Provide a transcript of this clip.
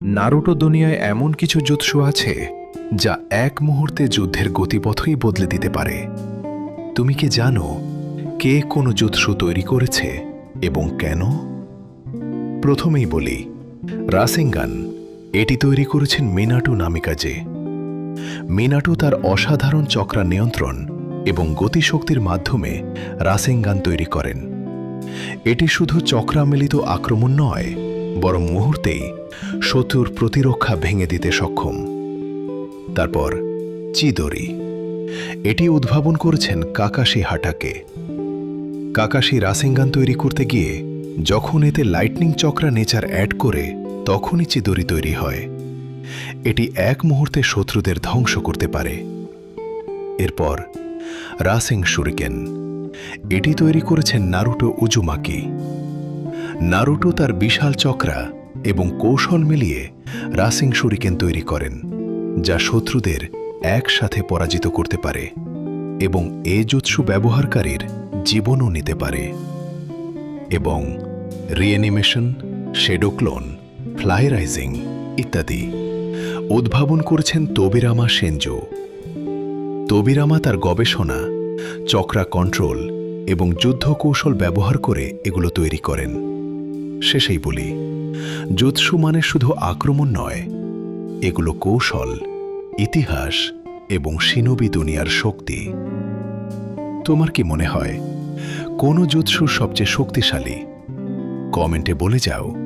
Naruto দুনিয়ায় এমন কিছু জুৎসু আছে যা এক মুহূর্তে যুদ্ধের গতিপথই বদলে দিতে পারে। তুমি কি জানো কে কোনো জুৎসু তৈরি করেছে এবং কেন? প্রথমেই বলি, রাসেনগান এটি তৈরি করেছেন মিনাটো নামিকাজে। মিনাটো তার অসাধারণ চক্রা নিয়ন্ত্রণ এবং গতিশক্তির মাধ্যমে রাসেনগান তৈরি করেন। এটি শুধু চক্রামিলিত আক্রমণ নয়, বরং মুহূর্তেই শত্রুর প্রতিরক্ষা ভেঙে দিতে সক্ষম। তারপর চিদোরি, এটি উদ্ভাবন করেছেন কাকাশি হাটাকে। কাকাশি রাসেনগান তৈরি করতে গিয়ে যখন এতে লাইটনিং চক্রা নেচার অ্যাড করে তখনই চিদোরি তৈরি হয়। এটি এক মুহূর্তে শত্রুদের ধ্বংস করতে পারে। এরপর রাসেন শুরিকেন, এটি তৈরি করেছেন নারুটো উজুমাকি। নারুটো তার বিশাল চক্রা এবং কৌশল মিলিয়ে রাসেন শুরিকেন তৈরি করেন, যা শত্রুদের একসাথে পরাজিত করতে পারে এবং এ জুৎসু ব্যবহারকারীর জীবনও নিতে পারে। এবং রিঅ্যানিমেশন, শ্যাডো ক্লোন, ফ্লাই রাইজিং ইত্যাদি উদ্ভাবন করেছেন তোবিরামা সেনজো। তোবিরামা তার গবেষণা, চক্রা কন্ট্রোল এবং যুদ্ধ কৌশল ব্যবহার করে এগুলো তৈরি করেন। শেষেই বলি, জুৎসু মানে শুধু আক্রমণ নয়, এগুলো কৌশল, ইতিহাস এবং শিনোবি দুনিয়ার শক্তি। তোমার কি মনে হয় কোন জুৎসু সবচেয়ে শক্তিশালী? কমেন্টে বলে যাও।